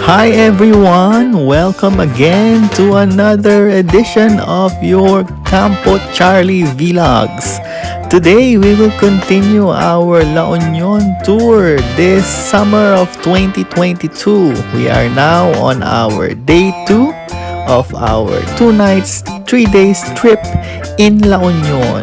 Hi everyone! Welcome again to another edition of your Campo Charlie Vlogs. Today we will continue our La Union tour this summer of 2022. We are now on our day 2 of our 2 nights, 3 days trip in La Union.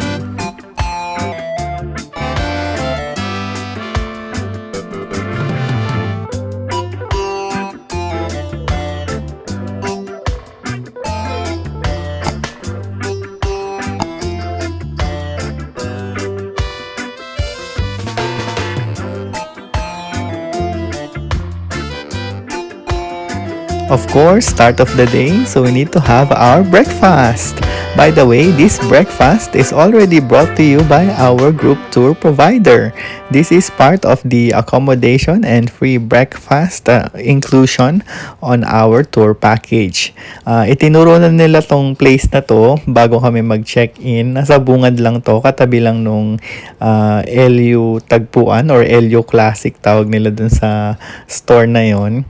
Of course, start of the day, so we need to have our breakfast. By the way, this breakfast is already brought to you by our group tour provider. This is part of the accommodation and free breakfast inclusion on our tour package. Itinuro na nila tong place na to bago kami mag-check-in. Nasa bungad lang to, katabi lang nung Elyu tagpuan or Elyu Classic tawag nila dun sa store na yon.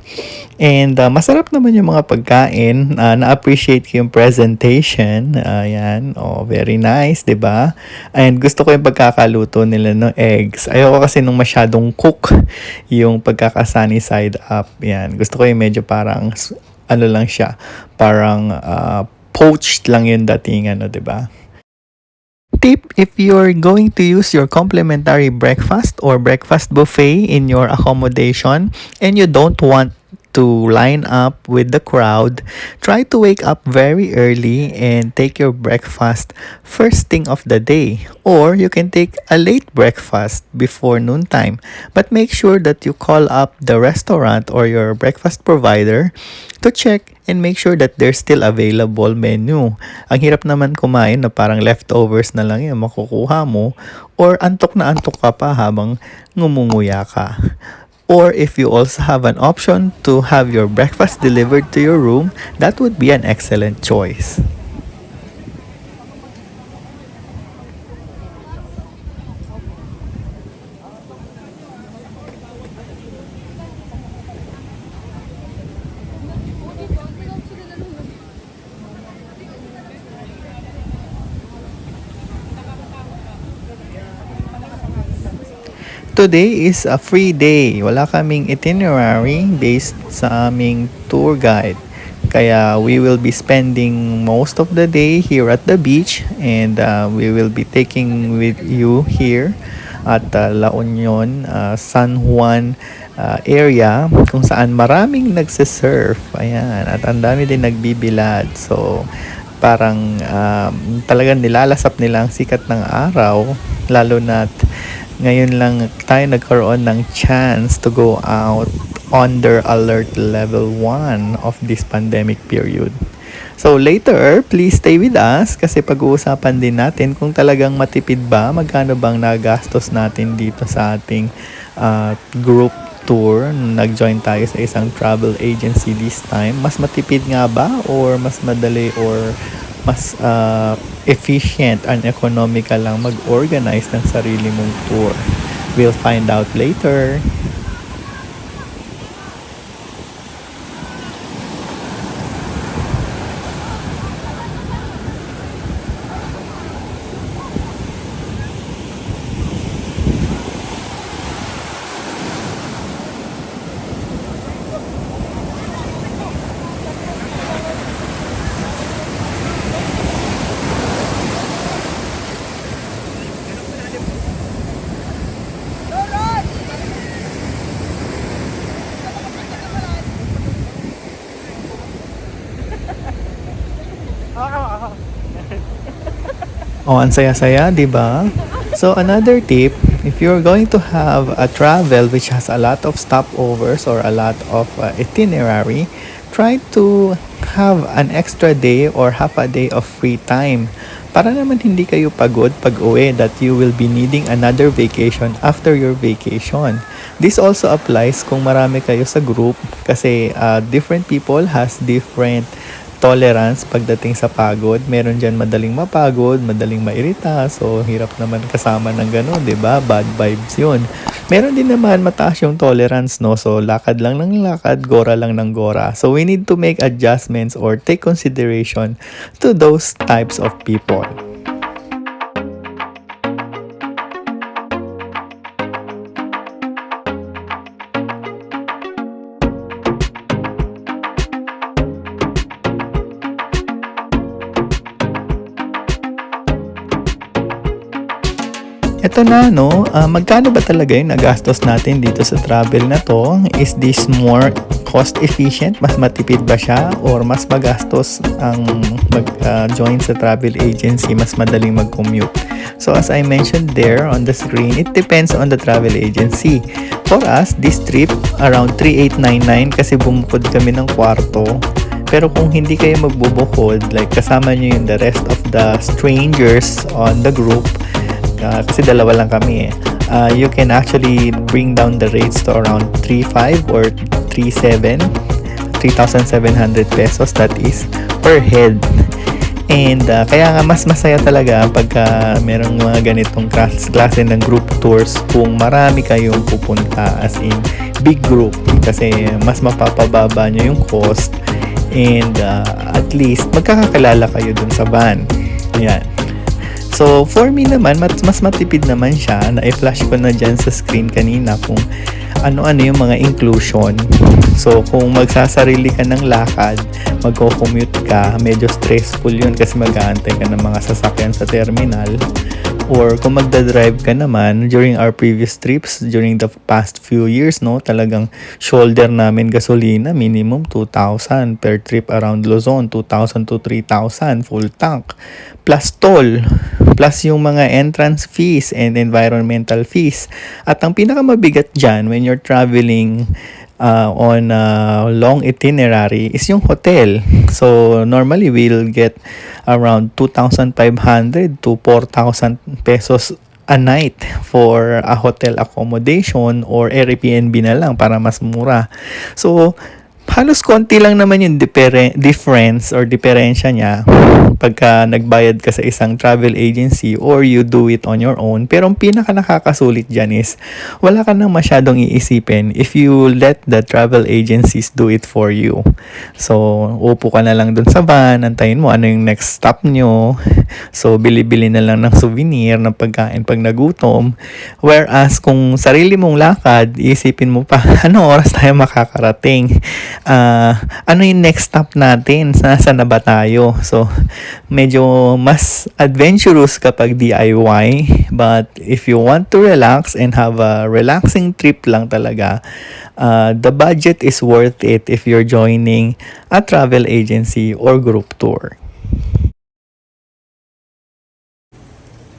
And masarap naman yung mga pagkain. Na-appreciate ko yung presentation. Ayan. Oh, very nice, 'di ba? And gusto ko yung pagkakaluto nila ng eggs. Ayoko kasi nung masyadong cook yung pagkaka-sunny side up. Yan. Gusto ko yung medyo parang ano lang siya. Parang poached lang yung dating, 'di ba? Tip, if you're going to use your complimentary breakfast or breakfast buffet in your accommodation and you don't want to line up with the crowd, try to wake up very early and take your breakfast first thing of the day. Or you can take a late breakfast before noontime. But make sure that you call up the restaurant or your breakfast provider to check and make sure that there's still available menu. Ang hirap naman kumain na parang leftovers na lang yung makukuha mo or antok na antok ka pa habang ngumunguya ka. Or if you also have an option to have your breakfast delivered to your room, that would be an excellent choice. Today is a free day. Wala kaming itinerary based sa aming tour guide. Kaya we will be spending most of the day here at the beach and we will be taking with you here at La Union, San Juan area kung saan maraming nagsisurf. Ayan. At ang dami din nagbibilad. So, parang talagang nilalasap nila ang sikat ng araw. Lalo na ngayon lang tayo nagkaroon ng chance to go out under alert level 1 of this pandemic period. So later, please stay with us kasi pag-uusapan din natin kung talagang matipid ba, magkano bang nagastos natin dito sa ating group tour. Nag-join tayo sa isang travel agency this time. Mas matipid nga ba or mas madali or mas efficient and economical lang mag-organize ng sarili mong tour? We'll find out later. Oh, ang saya-saya, 'di ba? So another tip, if you're going to have a travel which has a lot of stopovers or a lot of itinerary, try to have an extra day or half a day of free time para naman hindi kayo pagod pag-uwi that you will be needing another vacation after your vacation. This also applies kung marami kayo sa group kasi different people has different tolerance pagdating sa pagod. Meron dyan madaling mapagod, madaling mairita. So, hirap naman kasama ng gano'n, 'di ba? Bad vibes 'yun. Meron din naman mataas yung tolerance, no? So, lakad lang ng lakad, gora lang ng gora. So, we need to make adjustments or take consideration to those types of people. Ito na, no? Magkano ba talaga yung nagastos natin dito sa travel na to? Is this more cost efficient? Mas matipid ba siya? Or mas magastos ang mag-join sa travel agency? Mas madaling mag-commute? So as I mentioned there on the screen, it depends on the travel agency. For us, this trip, around 3,899 kasi bumukod kami ng kwarto. Pero kung hindi kayo magbubukod, like kasama nyo yung the rest of the strangers on the group, kasi dalawa lang kami you can actually bring down the rates to around 3,500 or 3,700 pesos, that is per head. And kaya nga mas masaya talaga pagka merong mga ganitong klase ng group tours kung marami kayong pupunta, as in big group, kasi mas mapapababa nyo yung cost and at least magkakakilala kayo dun sa van. Ayan. So, for me naman, mas matipid naman siya. Na-flash ko na dyan sa screen kanina kung ano-ano yung mga inclusion. So, kung magsasarili ka ng lakad, magko-commute ka, medyo stressful yun kasi mag-aantay ka ng mga sasakyan sa terminal. Or kung magdadrive ka naman, during our previous trips, during the past few years, no, talagang shoulder namin gasolina, minimum 2,000 per trip around Luzon, 2,000 to 3,000 full tank. Plus toll, plus yung mga entrance fees and environmental fees. At ang pinakamabigat dyan when you're traveling on a long itinerary is yung hotel. So normally we'll get around 2,500 to 4,000 pesos a night for a hotel accommodation or Airbnb na lang para mas mura. So halos konti lang naman yung difference or diferensya niya pagka nagbayad ka sa isang travel agency or you do it on your own. Pero ang pinaka nakakasulit dyan is wala ka nang masyadong iisipin if you let the travel agencies do it for you. So, upo ka na lang dun sa van, antayin mo ano yung next stop nyo. So, bili-bili na lang ng souvenir, ng pagkain pag nagutom. Whereas, kung sarili mong lakad, isipin mo pa, ano oras tayo makakarating? Ano yung next stop natin? Saan na ba tayo? So, medyo mas adventurous kapag DIY. But if you want to relax and have a relaxing trip lang talaga, the budget is worth it if you're joining a travel agency or group tour.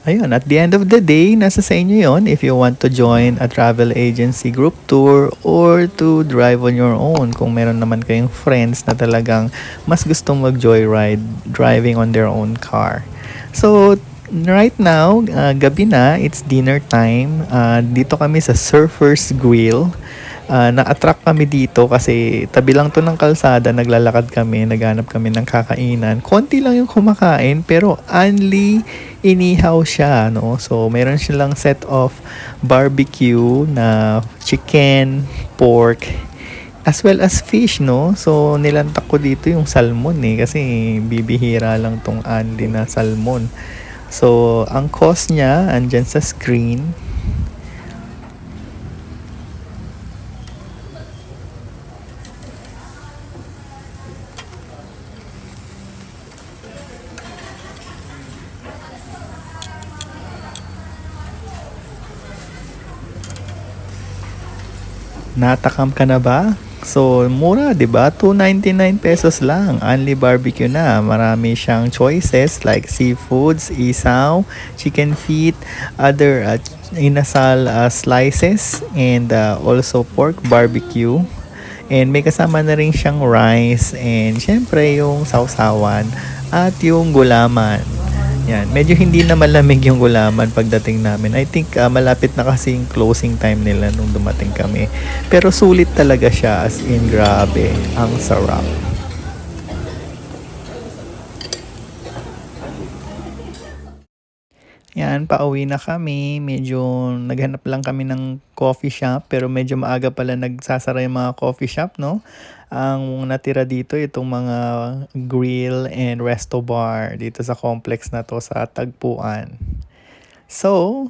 Ayun, at the end of the day, nasa sa inyo yon if you want to join a travel agency group tour or to drive on your own. Kung meron naman kayong friends na talagang mas gustong mag-joyride driving on their own car. So, right now, gabi na, it's dinner time. Dito kami sa Surfer's Grill. Na-attract kami dito kasi tabi lang to ng kalsada, naglalakad kami, naghanap kami ng kakainan. Konti lang yung kumakain pero only inihaw siya, no? So, meron silang set of barbecue na chicken, pork, as well as fish, no? So, nilantak ko dito yung salmon kasi bibihira lang tong only na salmon. So, ang cost niya, andyan sa screen. Natakam ka na ba? So, mura, 'di ba? 299 pesos lang. Only barbecue na. Marami siyang choices like seafoods, isaw, chicken feet, other inasal slices, and also pork barbecue. And may kasama na rin siyang rice and syempre yung sausawan at yung gulaman. Yan, medyo hindi na malamig yung gulaman pagdating namin. I think malapit na kasi yung closing time nila nung dumating kami. Pero sulit talaga siya, as in grabe, ang sarap. Yan, ayan, pauwi na kami. Medyo naghanap lang kami ng coffee shop pero medyo maaga pala nagsasara yung mga coffee shop, no? Ang natira dito itong mga grill and resto bar dito sa complex na to sa Tagpuan. So,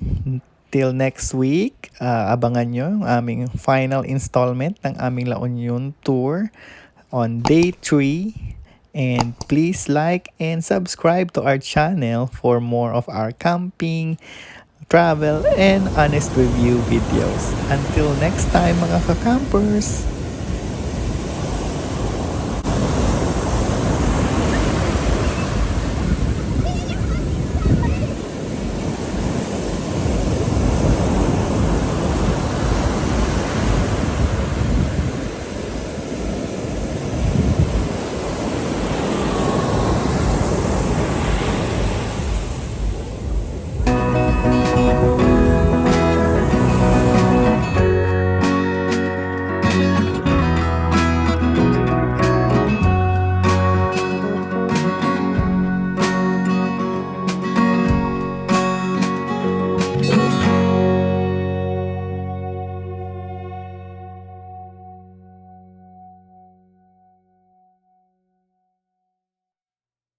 till next week, abangan nyo yung aming final installment ng aming La Union Tour on day 3. And please like and subscribe to our channel for more of our camping, travel, and honest review videos. Until next time mga ka-campers!